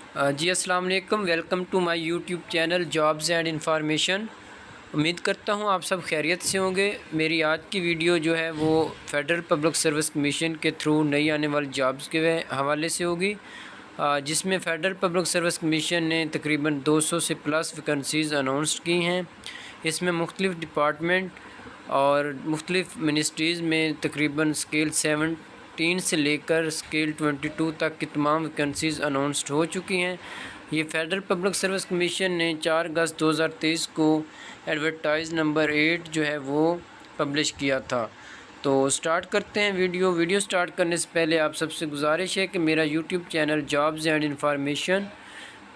जी अस्सलाम वालेकुम। Welcome to my YouTube channel jobs and information. उम्मीद करता हूँ आप सब खैरियत से होंगे। मेरी आज की वीडियो जो है वो फेडरल पब्लिक सर्विस कमीशन के थ्रू नई आने वाली जॉब्स के हवाले से होगी, जिसमें फ़ेडरल पब्लिक सर्विस कमीशन ने तकरीबन 200 से प्लस वैकेंसीज़ अनाउंस की हैं। इसमें मुख्तलिफ़ डिपार्टमेंट और मुख्तलिफ़ मिनिस्ट्रीज़ में तकरीबन स्केल 17 से लेकर स्केल 22 तक की तमाम वैकेंसीज़ अनाउंसड हो चुकी हैं। ये फ़ेडरल पब्लिक सर्विस कमीशन ने 4 अगस्त 2023 को एडवर्टाइज़ नंबर 8 जो है वो पब्लिश किया था। तो स्टार्ट करते हैं वीडियो स्टार्ट करने से पहले आप सबसे गुजारिश है कि मेरा YouTube channel jobs and information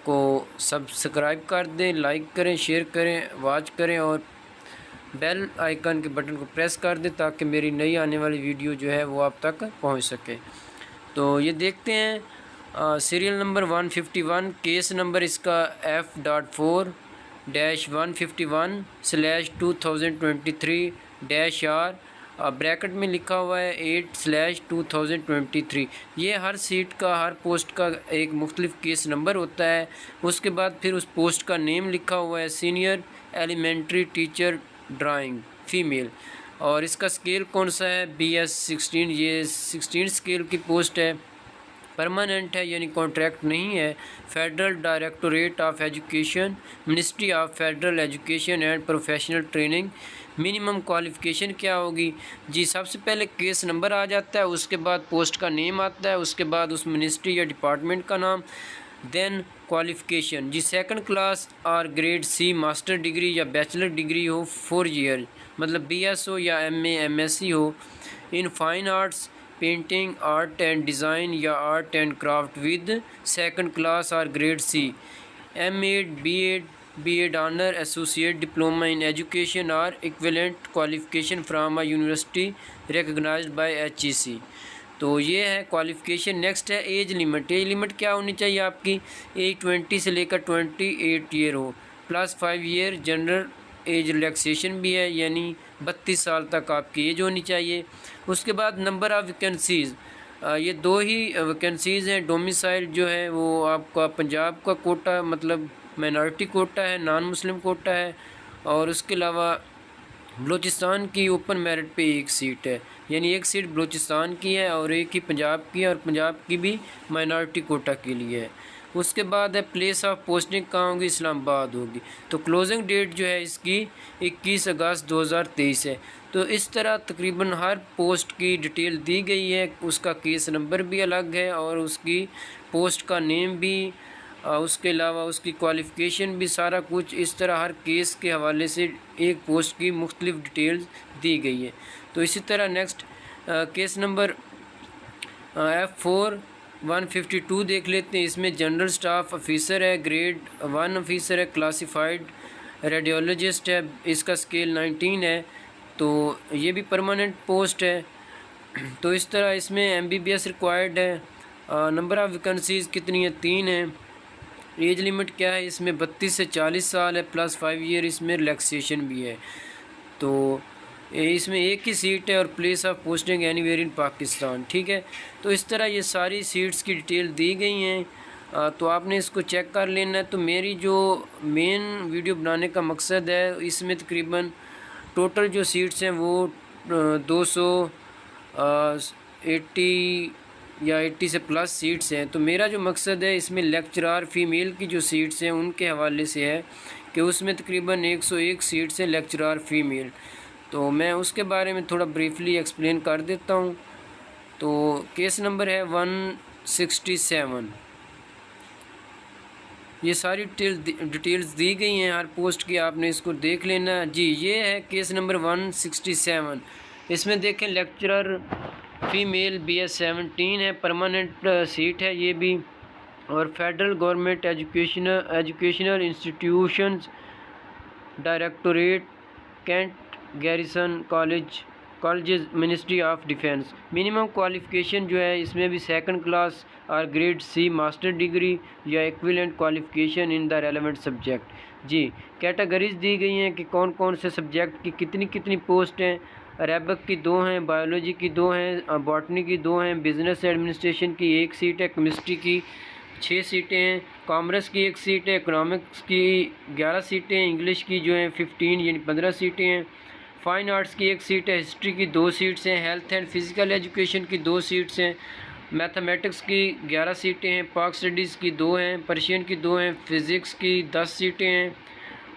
को सब्सक्राइब कर दें, लाइक करें, शेयर करें, वॉच करें और बेल आइकन के बटन को प्रेस कर दें ताकि मेरी नई आने वाली वीडियो जो है वो आप तक पहुंच सके। तो ये देखते हैं सीरियल नंबर 151, केस नंबर इसका F.4-151/2023-R, ब्रैकेट में लिखा हुआ है 8/2023। ये हर सीट का, हर पोस्ट का एक मुख्तलिफ केस नंबर होता है। उसके बाद फिर उस पोस्ट का नेम लिखा हुआ है senior elementary teacher drawing female, और इसका स्केल कौन सा है, BS 16। ये 16 स्केल की पोस्ट है, परमानेंट है यानी कॉन्ट्रैक्ट नहीं है। Federal directorate of education, ministry of federal education and professional training. Minimum qualification क्या होगी जी, सबसे पहले केस नंबर आ जाता है, उसके बाद पोस्ट का नेम आता है, उसके बाद उस मिनिस्ट्री या डिपार्टमेंट का नाम, देन क्वालिफ़िकेशन जी सेकंड क्लास और ग्रेड C मास्टर डिग्री या बैचलर डिग्री हो 4 ईयर, मतलब BS हो या MA MSc हो in fine arts, painting, art and design या art and craft with second class और grade C, M.Ed, B.Ed honour, associate diploma in education और equivalent qualification from a university recognised by HEC। तो ये है qualification. Next है age limit. Age limit क्या होनी चाहिए आपकी, एज 20 से लेकर 28 ईयर हो, plus 5 year general age relaxation भी है, यानी 32 साल तक आपकी एज होनी चाहिए। उसके बाद नंबर ऑफ़ वैकेंसीज़, ये 2 ही वैकेंसीज़ हैं। डोमिसाइल जो है वो आपका पंजाब का कोटा, मतलब माइनॉरिटी कोटा है, नॉन मुस्लिम कोटा है, और उसके अलावा बलूचिस्तान की ओपन मेरिट पे एक सीट है, यानी एक सीट बलूचिस्तान की है और एक ही पंजाब की है, और पंजाब की भी माइनॉरिटी कोटा के लिए है। उसके बाद है प्लेस ऑफ पोस्टिंग कहाँ होगी, इस्लामाबाद होगी। तो क्लोजिंग डेट जो है इसकी 21 अगस्त 2023 है। तो इस तरह तकरीबन हर पोस्ट की डिटेल दी गई है, उसका केस नंबर भी अलग है और उसकी पोस्ट का नेम भी, उसके अलावा उसकी क्वालिफ़िकेशन भी, सारा कुछ इस तरह हर केस के हवाले से एक पोस्ट की मुख्तलिफ़ डिटेल्स दी गई है। तो इसी तरह नेक्स्ट केस नंबर F.4-152 देख लेते हैं। इसमें जनरल स्टाफ ऑफिसर है, ग्रेड 1 ऑफिसर है, क्लासिफाइड रेडियोलॉजिस्ट है, इसका स्केल 19 है। तो ये भी परमानेंट पोस्ट है। तो इस तरह इसमें MBBS रिक्वायर्ड है। नंबर ऑफ़ वैकेंसीज़ कितनी है, 3 है। एज लिमिट क्या है इसमें, 32 से 40 साल है, प्लस 5 ईयर इसमें रिलैक्सेशन भी है। तो इसमें एक ही सीट है और place of posting anywhere in Pakistan, ठीक है। तो इस तरह ये सारी सीट्स की डिटेल दी गई हैं, तो आपने इसको चेक कर लेना है। तो मेरी जो मेन वीडियो बनाने का मकसद है, इसमें तकरीबन टोटल जो सीट्स हैं वो 280 या 80 से प्लस सीट्स हैं। तो मेरा जो मकसद है इसमें लेक्चरार फ़ीमेल की जो सीट्स हैं उनके हवाले से है कि उसमें तकरीबन 101 सीट्स हैं लेक्चरार फ़ीमेल। तो मैं उसके बारे में थोड़ा ब्रीफली एक्सप्लेन कर देता हूँ। तो केस नंबर है 167। ये सारी डिटेल्स दी गई हैं हर पोस्ट की, आपने इसको देख लेना जी। ये है केस नंबर 167। इसमें देखें लेक्चरर फ़ीमेल BS 17 है, परमानेंट सीट है ये भी, और federal government educational institutions directorate, cantt garrison colleges, ministry of defence. Minimum qualification जो है इसमें भी सेकंड क्लास और ग्रेड C मास्टर डिग्री या equivalent qualification in the relevant subject जी। कैटेगरीज दी गई हैं कि कौन कौन से सब्जेक्ट की कितनी कितनी पोस्ट हैं। अरेबिक की 2 हैं, बायोलॉजी की 2 हैं, बॉटनी की 2 हैं, बिज़नेस एडमिनिस्ट्रेशन की 1 सीट है, केमिस्ट्री की 6 सीटें हैं, कॉमर्स की 1 सीट है, इकोनॉमिक्स की 11 सीटें हैं, इंग्लिश की जो है 15 यानी 15 सीटें हैं, फ़ाइन आर्ट्स की 1 सीट है, हिस्ट्री की 2 सीट्स हैं, हेल्थ एंड फिज़िकल एजुकेशन की 2 सीट्स हैं, मैथमेटिक्स की 11 सीटें हैं, पाक स्टडीज़ की 2 हैं, पर्शियन की 2 हैं, फ़िज़िक्स की 10 सीटें हैं,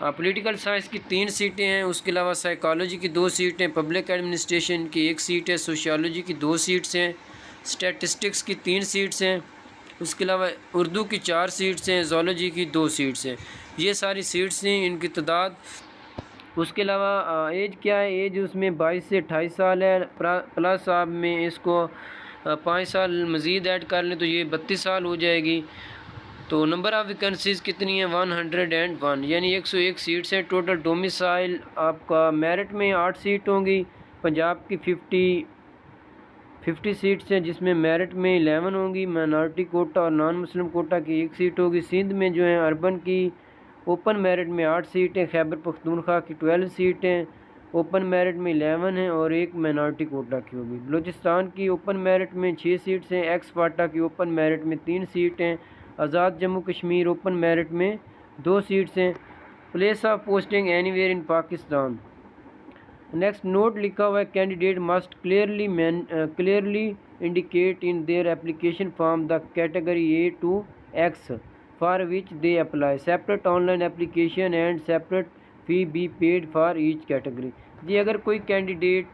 पॉलिटिकल साइंस की 3 सीटें हैं, उसके अलावा साइकोलॉजी की 2 सीटें, पब्लिक एडमिनिस्ट्रेशन की 1 सीट है, सोशियोलॉजी की 2 सीट्स हैं, स्टैटिस्टिक्स की 3 सीट्स हैं, उसके अलावा उर्दू की 4 सीट्स हैं, ज़ूलॉजी की 2 सीट्स हैं। ये सारी सीट्स हैं, इनकी तादाद। उसके अलावा एज क्या है, एज उसमें 22 से 28 साल है, प्लस आप में इसको 5 साल मज़ीद ऐड कर लें तो ये 32 साल हो जाएगी। तो नंबर ऑफ़ वैकेंसीज़ कितनी है, 101, यानी 101 सीट्स हैं। टोटल डोमिसाइल आपका मेरिट में 8 सीट होंगी, पंजाब की 50 सीट्स हैं जिसमें मेरिट में 11 होंगी, माइनॉरिटी कोटा और नॉन मुस्लिम कोटा की 1 सीट होगी। सिंध में जो है अर्बन की ओपन मेरिट में 8 सीटें, खैबर पख्तूनख्वा की 12 सीटें, ओपन मेरिट में 11 हैं और 1 माइनॉरिटी कोटा की होगी। बलूचिस्तान की ओपन मेरिट में 6 सीट्स हैं, एक्स फाटा की ओपन मेरिट में 3 सीटें, आज़ाद जम्मू कश्मीर ओपन मेरिट में 2 सीट्स हैं। Place of posting anywhere in Pakistan. Next note लिखा हुआ है, candidate must clearly indicate in their application form the category A to X for which they apply, separate online application and separate fee be paid for each category. जी अगर कोई candidate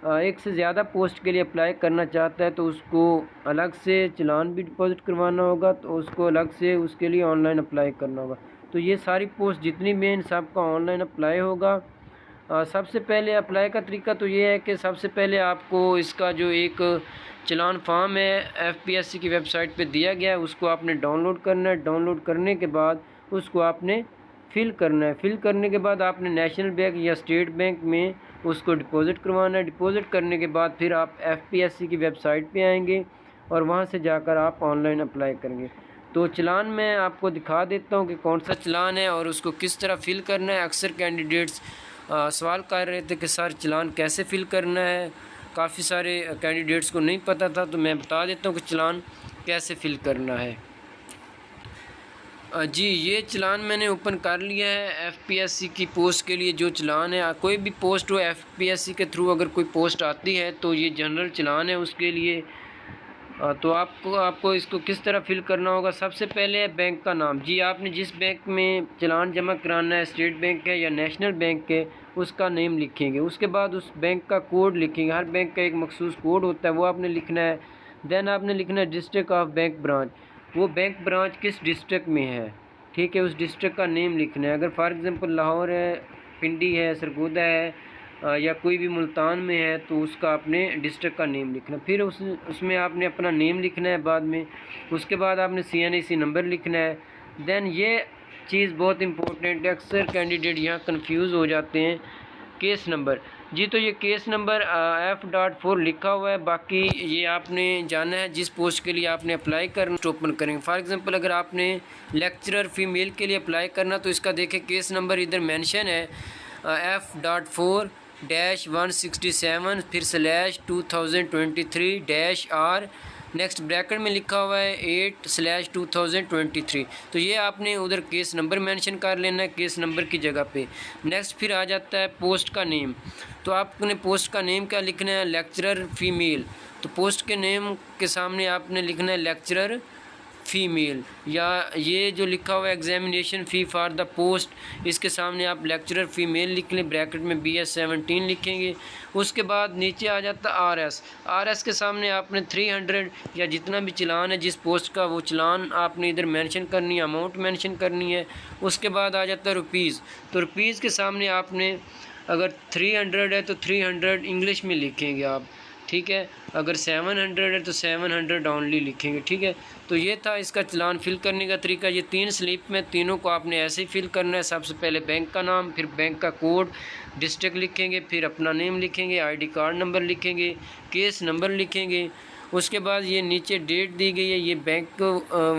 एक से ज़्यादा post के लिए अप्लाई करना चाहता है तो उसको अलग से चलान भी डिपॉजिट करवाना होगा, तो उसको अलग से उसके लिए ऑनलाइन अप्लाई करना होगा। तो ये सारी पोस्ट जितनी भी हैं सबका ऑनलाइन अप्लाई होगा। सबसे पहले अप्लाई का तरीका तो ये है कि सबसे पहले आपको इसका जो एक चलान फॉर्म है FPSC की वेबसाइट पे दिया गया है उसको आपने डाउनलोड करना है। डाउनलोड करने के बाद उसको आपने फ़िल करना है। फ़िल करने के बाद आपने नेशनल बैंक या स्टेट बैंक में उसको डिपॉज़िट करवाना है। डिपॉज़िट करने के बाद फिर आप FPSC की वेबसाइट पे आएंगे और वहाँ से जाकर आप ऑनलाइन अप्लाई करेंगे। तो चलान मैं आपको दिखा देता हूँ कि कौन सा चलान है और उसको किस तरह फ़िल करना है। अक्सर कैंडिडेट्स सवाल कर रहे थे कि सर चलान कैसे फ़िल करना है, काफ़ी सारे कैंडिडेट्स को नहीं पता था, तो मैं बता देता हूँ कि चलान कैसे फ़िल करना है। जी ये चलान मैंने ओपन कर लिया है। FPSC की पोस्ट के लिए जो चलान है, कोई भी पोस्ट हो FPSC के थ्रू अगर कोई पोस्ट आती है तो ये जनरल चलान है उसके लिए। तो आपको इसको किस तरह फ़िल करना होगा। सबसे पहले है बैंक का नाम। जी आपने जिस बैंक में चलान जमा कराना है, स्टेट बैंक है या नेशनल बैंक है, उसका नेम लिखेंगे। उसके बाद उस बैंक का कोड लिखेंगे। हर बैंक का एक मखसूस कोड होता है, वो आपने लिखना है। देन आपने लिखना है डिस्ट्रिक्ट ऑफ बैंक ब्रांच, वो बैंक ब्रांच किस डिस्ट्रिक्ट में है, ठीक है, उस डिस्ट्रिक्ट का नेम लिखना है। अगर फॉर एग्ज़ाम्पल लाहौर है, पिंडी है, सरगोदा है या कोई भी मुल्तान में है तो उसका आपने डिस्ट्रिक्ट का नेम लिखना। फिर उसमें आपने अपना नेम लिखना है बाद में। उसके बाद आपने CNIC नंबर लिखना है। देन ये चीज़ बहुत इंपॉर्टेंट है, अक्सर कैंडिडेट यहाँ कंफ्यूज हो जाते हैं। केस नंबर, जी तो ये केस नंबर F.4 लिखा हुआ है। बाकी ये आपने जाना है जिस पोस्ट के लिए आपने अप्लाई करना ओपन करेंगे। फॉर एग्ज़ाम्पल अगर आपने लेक्चरर फीमेल के लिए अप्लाई करना तो इसका देखें केस नंबर इधर मेंशन है F.4-167 फिर /2023-R, नेक्स्ट ब्रैकेट में लिखा हुआ है 8/2023। तो ये आपने उधर केस नंबर मेंशन कर लेना है केस नंबर की जगह पे। नेक्स्ट फिर आ जाता है पोस्ट का नेम। तो आपने पोस्ट का नेम क्या लिखना है, लेक्चरर फीमेल। तो पोस्ट के नेम के सामने आपने लिखना है लेक्चरर फ़ीमेल, या ये जो लिखा हुआ है examination fee for the post, इसके सामने आप लेक्चरर फ़ीमेल लिख लें, ब्रैकेट में BS 17 लिखेंगे। उसके बाद नीचे आ जाता RS के सामने आपने 300 या जितना भी चलान है जिस पोस्ट का वो चलान आपने इधर मेंशन करनी है, अमाउंट मेंशन करनी है। उसके बाद आ जाता है रुपीज़। तो रुपीज़ के सामने आपने अगर 300 है तो 300 इंग्लिश में लिखेंगे आप, ठीक है। अगर 700 है तो 700 ऑनली लिखेंगे, ठीक है। तो ये था इसका चलान फ़िल करने का तरीका। ये 3 स्लिप में तीनों को आपने ऐसे ही फ़िल करना है। सबसे पहले बैंक का नाम, फिर बैंक का कोड, डिस्ट्रिक्ट लिखेंगे, फिर अपना नेम लिखेंगे, ID कार्ड नंबर लिखेंगे, केस नंबर लिखेंगे। उसके बाद ये नीचे डेट दी गई है, ये बैंक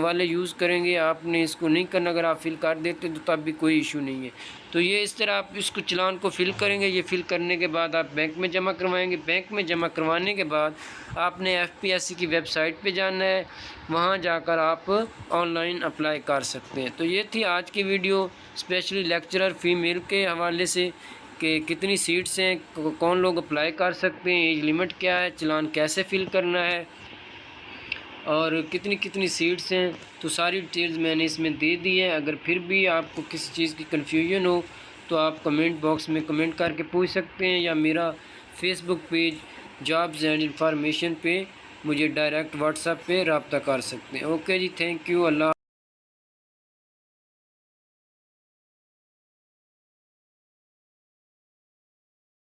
वाले यूज़ करेंगे, आपने इसको नहीं करना। अगर आप फिल कर देते तो तब भी कोई इशू नहीं है। तो ये इस तरह आप इसको चालान को फिल करेंगे। ये फिल करने के बाद आप बैंक में जमा करवाएंगे। बैंक में जमा करवाने के बाद आपने FPSC की वेबसाइट पे जाना है, वहाँ जाकर आप ऑनलाइन अप्लाई कर सकते हैं। तो ये थी आज की वीडियो स्पेशली लेक्चरर फ़ीमेल के हवाले से कि कितनी सीट्स हैं, कौन लोग अप्लाई कर सकते हैं, एज लिमिट क्या है, चालान कैसे फ़िल करना है और कितनी कितनी सीट्स हैं। तो सारी डिटेल्स मैंने इसमें दे दी है। अगर फिर भी आपको किसी चीज़ की कन्फ्यूजन हो तो आप कमेंट बॉक्स में कमेंट करके पूछ सकते हैं, या मेरा Facebook page jobs and information पे मुझे डायरेक्ट व्हाट्सएप पे रब्ता कर सकते हैं। ओके जी, थैंक यू। अल्लाह।